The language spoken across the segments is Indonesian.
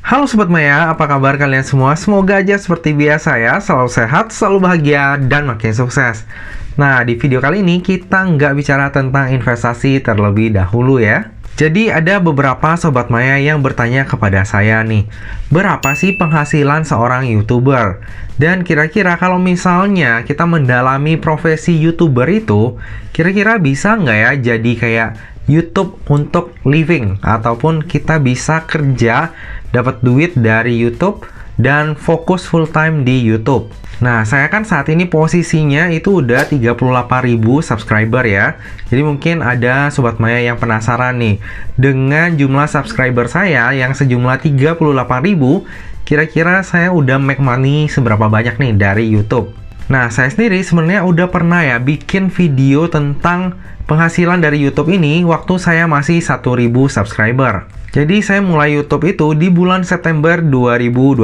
Halo Sobat Maya, apa kabar kalian semua? Semoga aja seperti biasa ya, selalu sehat, selalu bahagia, dan makin sukses. Nah, di video kali ini kita nggak bicara tentang investasi terlebih dahulu ya. Jadi ada beberapa Sobat Maya yang bertanya kepada saya nih, berapa sih penghasilan seorang YouTuber? Dan kira-kira kalau misalnya kita mendalami profesi YouTuber itu, kira-kira bisa nggak ya jadi kayak YouTube untuk living? Ataupun kita bisa kerja, dapat duit dari YouTube, dan fokus full time di YouTube. Nah, saya kan saat ini posisinya itu udah 38.000 subscriber ya. Jadi mungkin ada Sobat Maya yang penasaran nih, dengan jumlah subscriber saya yang sejumlah 38.000, kira-kira saya udah make money seberapa banyak nih dari YouTube? Nah, saya sendiri sebenarnya udah pernah ya bikin video tentang penghasilan dari YouTube ini waktu saya masih 1.000 subscriber. Jadi saya mulai YouTube itu di bulan September 2020.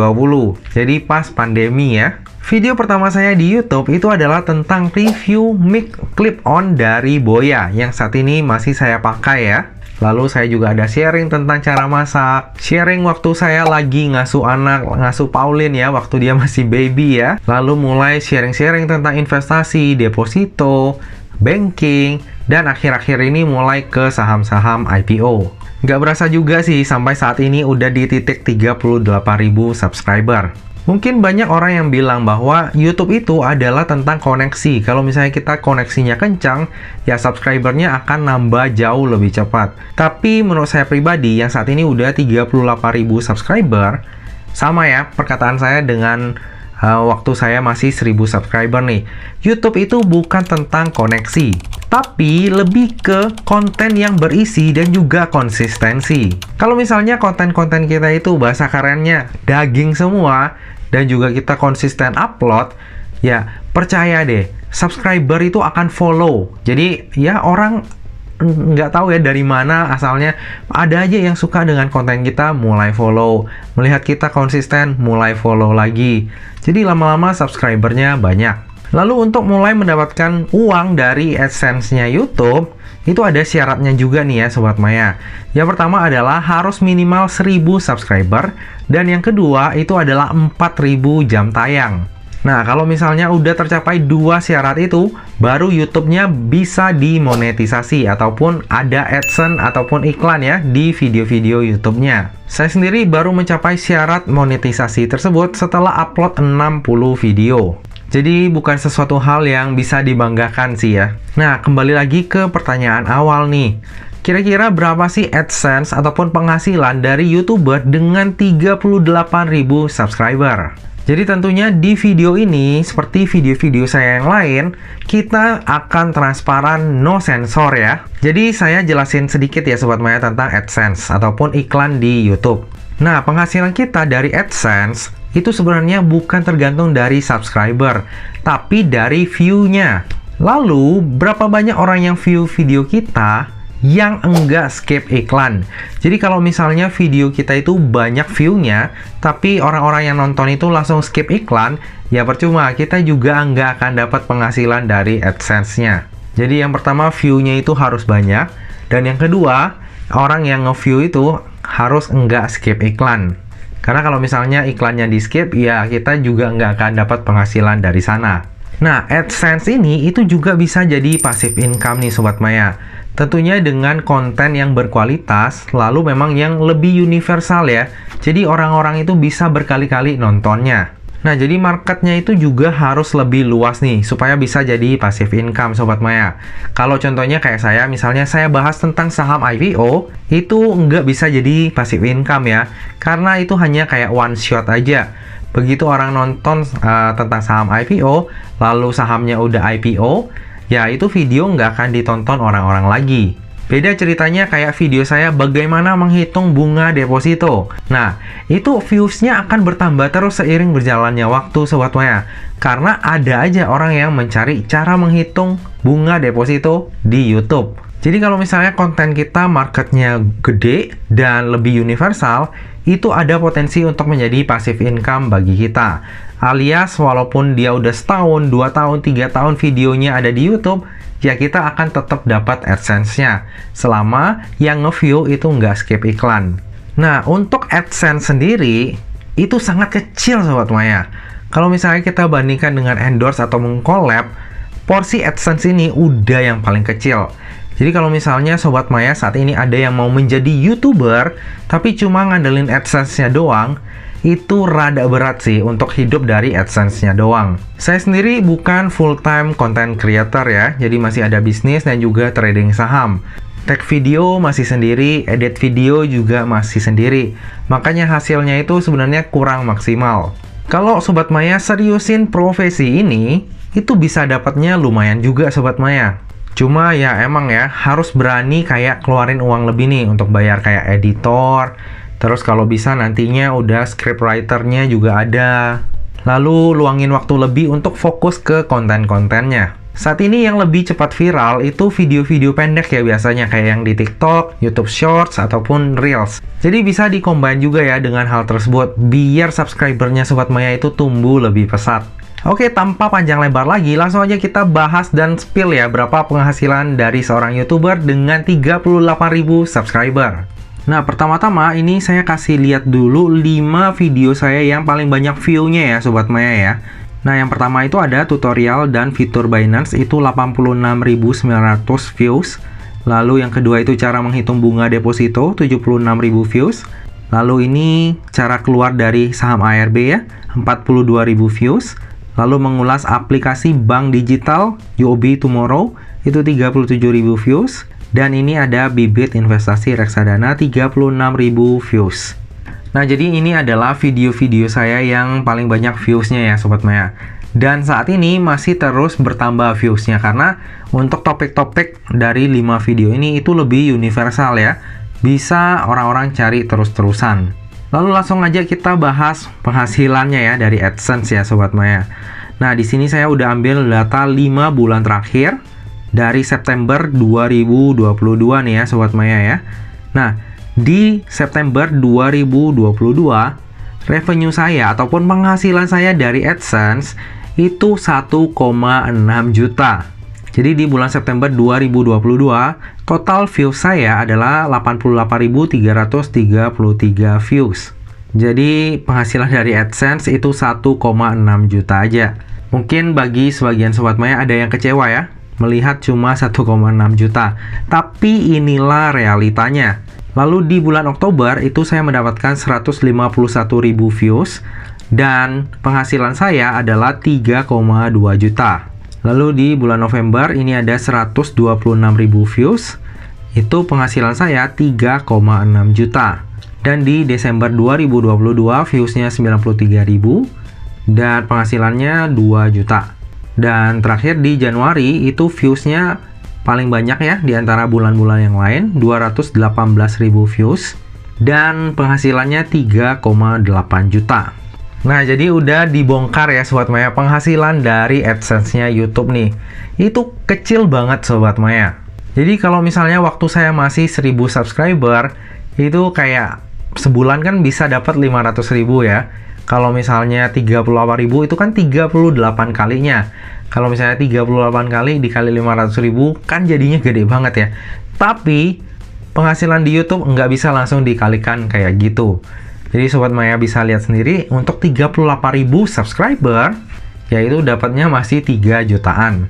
Jadi pas pandemi ya. Video pertama saya di YouTube itu adalah tentang review mic clip-on dari Boya yang saat ini masih saya pakai ya. Lalu saya juga ada sharing tentang cara masak, sharing waktu saya lagi ngasuh anak, ngasuh Pauline ya, waktu dia masih baby ya. Lalu mulai sharing-sharing tentang investasi, deposito, banking, dan akhir-akhir ini mulai ke saham-saham IPO. Nggak berasa juga sih sampai saat ini udah di titik 38.000 subscriber. Mungkin banyak orang yang bilang bahwa YouTube itu adalah tentang koneksi. Kalau misalnya kita koneksinya kencang, ya subscribernya akan nambah jauh lebih cepat. Tapi menurut saya pribadi yang saat ini udah 38.000 subscriber, sama ya perkataan saya dengan waktu saya masih 1.000 subscriber nih. YouTube itu bukan tentang koneksi, tapi lebih ke konten yang berisi dan juga konsistensi. Kalau misalnya konten-konten kita itu bahasa kerennya daging semua, dan juga kita konsisten upload, ya percaya deh, subscriber itu akan follow. Jadi ya orang nggak tahu ya dari mana asalnya, ada aja yang suka dengan konten kita mulai follow, melihat kita konsisten mulai follow lagi. Jadi lama-lama subscribernya banyak. Lalu untuk mulai mendapatkan uang dari AdSense-nya YouTube, itu ada syaratnya juga nih ya Sobat Maya. Yang pertama adalah harus minimal 1.000 subscriber, dan yang kedua itu adalah 4.000 jam tayang. Nah, kalau misalnya udah tercapai dua syarat itu, baru YouTube-nya bisa dimonetisasi ataupun ada AdSense ataupun iklan ya di video-video YouTube-nya. Saya sendiri baru mencapai syarat monetisasi tersebut setelah upload 60 video. Jadi bukan sesuatu hal yang bisa dibanggakan sih ya. Nah, kembali lagi ke pertanyaan awal nih. Kira-kira berapa sih AdSense ataupun penghasilan dari YouTuber dengan 38.000 subscriber? Jadi tentunya di video ini, seperti video-video saya yang lain, kita akan transparan, no sensor ya. Jadi saya jelasin sedikit ya Sobat Maya tentang AdSense ataupun iklan di YouTube. Nah, penghasilan kita dari AdSense itu sebenarnya bukan tergantung dari subscriber, tapi dari view-nya. Lalu, berapa banyak orang yang view video kita yang enggak skip iklan? Jadi kalau misalnya video kita itu banyak view-nya, tapi orang-orang yang nonton itu langsung skip iklan, ya percuma, kita juga enggak akan dapat penghasilan dari AdSense-nya. Jadi yang pertama, view-nya itu harus banyak, dan yang kedua, orang yang nge-view itu harus enggak skip iklan. Karena kalau misalnya iklannya di skip, ya kita juga nggak akan dapat penghasilan dari sana. Nah, AdSense ini itu juga bisa jadi passive income nih Sobat Maya. Tentunya dengan konten yang berkualitas, lalu memang yang lebih universal ya. Jadi orang-orang itu bisa berkali-kali nontonnya. Nah, jadi marketnya itu juga harus lebih luas nih, supaya bisa jadi passive income Sobat Maya. Kalau contohnya kayak saya, misalnya saya bahas tentang saham IPO, itu nggak bisa jadi passive income ya, karena itu hanya kayak one shot aja. Begitu orang nonton tentang saham IPO, lalu sahamnya udah IPO, ya itu video nggak akan ditonton orang-orang lagi. Beda ceritanya kayak video saya bagaimana menghitung bunga deposito. Nah, itu views-nya akan bertambah terus seiring berjalannya waktu Sobat Maya. Karena ada aja orang yang mencari cara menghitung bunga deposito di YouTube. Jadi kalau misalnya konten kita marketnya gede dan lebih universal, itu ada potensi untuk menjadi passive income bagi kita. Alias walaupun dia udah setahun, 2 tahun, 3 tahun videonya ada di YouTube, ya kita akan tetap dapat AdSense-nya selama yang nge-view itu nggak skip iklan. Nah, untuk AdSense sendiri, itu sangat kecil Sobat Maya. Kalau misalnya kita bandingkan dengan endorse atau mengcollab, porsi AdSense ini udah yang paling kecil. Jadi kalau misalnya Sobat Maya saat ini ada yang mau menjadi YouTuber, tapi cuma ngandelin AdSense-nya doang, itu rada berat sih untuk hidup dari AdSense-nya doang. Saya sendiri bukan full-time content creator ya, jadi masih ada bisnis dan juga trading saham. Tag video masih sendiri, edit video juga masih sendiri. Makanya hasilnya itu sebenarnya kurang maksimal. Kalau Sobat Maya seriusin profesi ini, itu bisa dapatnya lumayan juga Sobat Maya. Cuma ya emang ya harus berani kayak keluarin uang lebih nih untuk bayar kayak editor. Terus kalau bisa nantinya udah scriptwriter-nya juga ada. Lalu luangin waktu lebih untuk fokus ke konten-kontennya. Saat ini yang lebih cepat viral itu video-video pendek ya biasanya kayak yang di TikTok, YouTube Shorts, ataupun Reels. Jadi bisa dikombin juga ya dengan hal tersebut biar subscribernya Sobat Maya itu tumbuh lebih pesat. Oke, tanpa panjang lebar lagi, langsung aja kita bahas dan spill ya berapa penghasilan dari seorang YouTuber dengan 38.000 subscriber. Nah, pertama-tama ini saya kasih lihat dulu 5 video saya yang paling banyak view-nya ya Sobat Maya ya. Nah, yang pertama itu ada tutorial dan fitur Binance itu 86.900 views. Lalu yang kedua itu cara menghitung bunga deposito 76.000 views. Lalu ini cara keluar dari saham ARB ya, 42.000 views. Lalu mengulas aplikasi bank digital UOB Tomorrow itu 37.000 views. Dan ini ada bibit investasi reksadana 36.000 views. Nah, jadi ini adalah video-video saya yang paling banyak views-nya ya Sobat Maya. Dan saat ini masih terus bertambah views-nya karena untuk topik-topik dari 5 video ini itu lebih universal ya. Bisa orang-orang cari terus-terusan. Lalu langsung aja kita bahas penghasilannya ya dari AdSense ya Sobat Maya. Nah, di sini saya udah ambil data 5 bulan terakhir dari September 2022 nih ya Sobat Maya ya. Nah, di September 2022 revenue saya ataupun penghasilan saya dari AdSense itu 1,6 juta. Jadi di bulan September 2022 total views saya adalah 88.333 views. Jadi penghasilan dari AdSense itu 1,6 juta aja. Mungkin bagi sebagian Sobat Maya ada yang kecewa ya melihat cuma 1,6 juta. Tapi inilah realitanya. Lalu di bulan Oktober itu saya mendapatkan 151.000 views dan penghasilan saya adalah 3,2 juta. Lalu di bulan November ini ada 126.000 views. Itu penghasilan saya 3,6 juta. Dan di Desember 2022 viewsnya 93.000 dan penghasilannya 2 juta. Dan terakhir di Januari itu viewsnya paling banyak ya di antara bulan-bulan yang lain, 218.000 views dan penghasilannya 3,8 juta. Nah, jadi udah dibongkar ya Sobat Maya penghasilan dari AdSense-nya YouTube nih. Itu kecil banget Sobat Maya. Jadi kalau misalnya waktu saya masih 1000 subscriber, itu kayak sebulan kan bisa dapat 500.000 ya. Kalau misalnya 38.000 itu kan 38 kalinya. Kalau misalnya 38 kali dikali 500.000 kan jadinya gede banget ya. Tapi penghasilan di YouTube nggak bisa langsung dikalikan kayak gitu. Jadi Sobat Maya bisa lihat sendiri untuk 38.000 subscriber yaitu dapatnya masih 3 jutaan.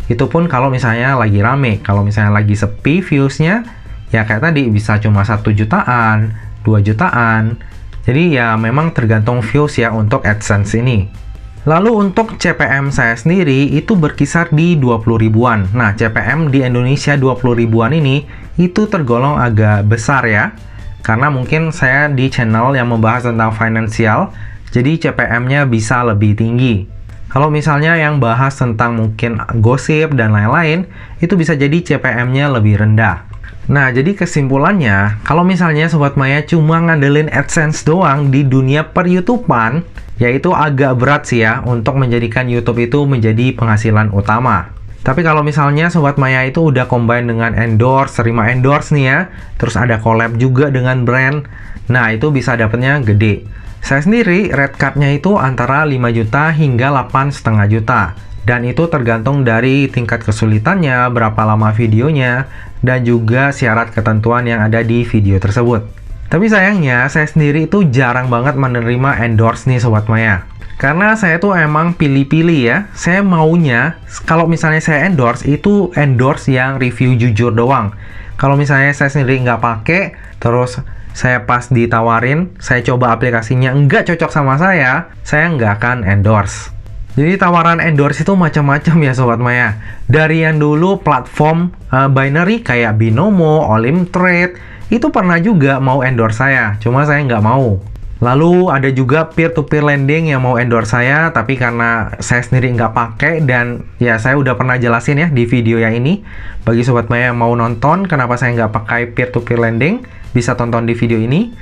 Itu pun kalau misalnya lagi rame. Kalau misalnya lagi sepi viewsnya ya kayak tadi bisa cuma 1 jutaan, 2 jutaan. Jadi ya memang tergantung views ya untuk AdSense ini. Lalu untuk CPM saya sendiri itu berkisar di 20 ribuan. Nah, CPM di Indonesia 20 ribuan ini itu tergolong agak besar ya. Karena mungkin saya di channel yang membahas tentang finansial, jadi CPM-nya bisa lebih tinggi. Kalau misalnya yang bahas tentang mungkin gosip dan lain-lain, itu bisa jadi CPM-nya lebih rendah. Nah, jadi kesimpulannya, kalau misalnya Sobat Maya cuma ngandelin AdSense doang di dunia per-YouTubean, yaitu agak berat sih ya untuk menjadikan YouTube itu menjadi penghasilan utama. Tapi kalau misalnya Sobat Maya itu udah combine dengan endorse, terima endorse nih ya, terus ada collab juga dengan brand, nah itu bisa dapatnya gede. Saya sendiri red card-nya itu antara 5 juta hingga 8,5 juta. Dan itu tergantung dari tingkat kesulitannya, berapa lama videonya, dan juga syarat ketentuan yang ada di video tersebut. Tapi sayangnya, saya sendiri itu jarang banget menerima endorse nih Sobat Maya. Karena saya tuh emang pilih-pilih ya. Saya maunya, kalau misalnya saya endorse, itu endorse yang review jujur doang. Kalau misalnya saya sendiri nggak pakai, terus saya pas ditawarin, saya coba aplikasinya nggak cocok sama saya nggak akan endorse. Jadi tawaran endorse itu macam-macam ya Sobat Maya. Dari yang dulu platform binary kayak Binomo, Olimtrade, itu pernah juga mau endorse saya, cuma saya nggak mau. Lalu ada juga peer-to-peer lending yang mau endorse saya, tapi karena saya sendiri nggak pakai, dan ya saya udah pernah jelasin ya di video yang ini. Bagi Sobat Maya yang mau nonton kenapa saya nggak pakai peer-to-peer lending, bisa tonton di video ini.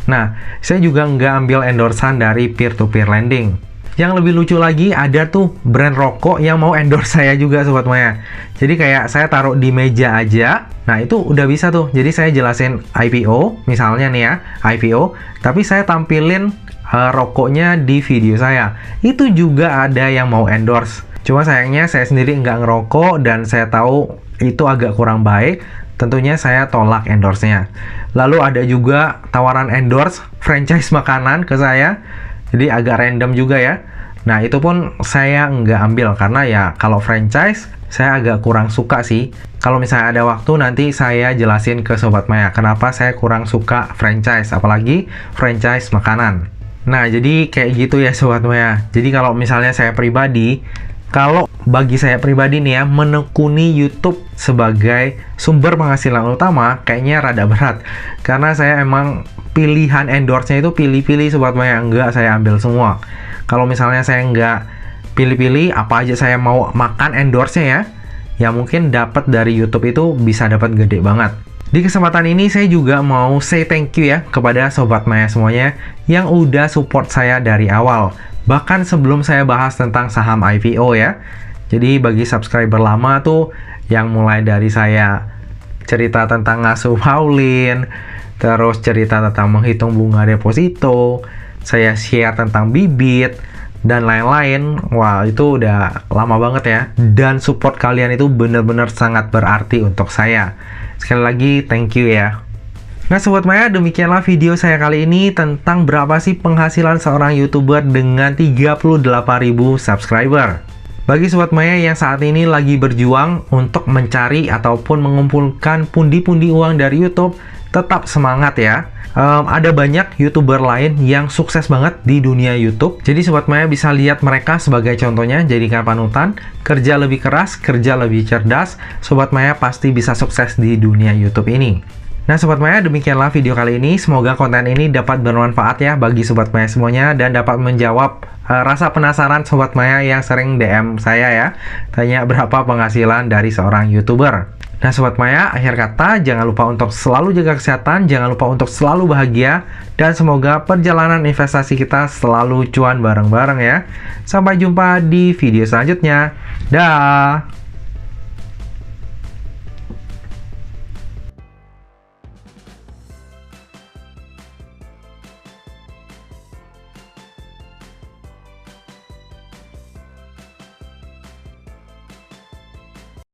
Nah, saya juga nggak ambil endorsean dari peer-to-peer lending. Yang lebih lucu lagi, ada tuh brand rokok yang mau endorse saya juga Sobat Maya. Jadi kayak saya taruh di meja aja, nah itu udah bisa tuh. Jadi saya jelasin IPO, misalnya nih ya, IPO, tapi saya tampilin rokoknya di video saya. Itu juga ada yang mau endorse. Cuma sayangnya saya sendiri nggak ngerokok dan saya tahu itu agak kurang baik. Tentunya saya tolak endorse-nya. Lalu ada juga tawaran endorse franchise makanan ke saya. Jadi agak random juga ya. Nah itu pun saya nggak ambil karena ya kalau franchise saya agak kurang suka sih. Kalau misalnya ada waktu nanti saya jelasin ke Sobat Maya kenapa saya kurang suka franchise, apalagi franchise makanan. Nah jadi kayak gitu ya Sobat Maya. Jadi kalau misalnya saya pribadi, kalau bagi saya pribadi nih ya, menekuni YouTube sebagai sumber penghasilan utama kayaknya rada berat. Karena saya emang pilihan endorse-nya itu pilih-pilih Sobat Maya, enggak saya ambil semua. Kalau misalnya saya enggak pilih-pilih, apa aja saya mau makan endorse-nya ya mungkin dapat dari YouTube itu bisa dapat gede banget. Di kesempatan ini saya juga mau say thank you ya kepada Sobat Maya semuanya yang udah support saya dari awal. Bahkan sebelum saya bahas tentang saham IPO ya. Jadi bagi subscriber lama tuh yang mulai dari saya cerita tentang ngasuh Pauline, terus cerita tentang menghitung bunga deposito, saya share tentang bibit, dan lain-lain. Wah, itu udah lama banget ya. Dan support kalian itu benar-benar sangat berarti untuk saya. Sekali lagi, thank you ya. Nah Sobat Maya, demikianlah video saya kali ini tentang berapa sih penghasilan seorang YouTuber dengan 38.000 subscriber. Bagi Sobat Maya yang saat ini lagi berjuang untuk mencari ataupun mengumpulkan pundi-pundi uang dari YouTube, tetap semangat ya. Ada banyak YouTuber lain yang sukses banget di dunia YouTube. Jadi Sobat Maya bisa lihat mereka sebagai contohnya, jadikan panutan. Kerja lebih keras, kerja lebih cerdas, Sobat Maya pasti bisa sukses di dunia YouTube ini. Nah Sobat Maya, demikianlah video kali ini. Semoga konten ini dapat bermanfaat ya bagi Sobat Maya semuanya, dan dapat menjawab rasa penasaran Sobat Maya yang sering DM saya ya, tanya berapa penghasilan dari seorang YouTuber. Nah Sobat Maya, akhir kata jangan lupa untuk selalu jaga kesehatan, jangan lupa untuk selalu bahagia, dan semoga perjalanan investasi kita selalu cuan bareng-bareng ya. Sampai jumpa di video selanjutnya. Dah.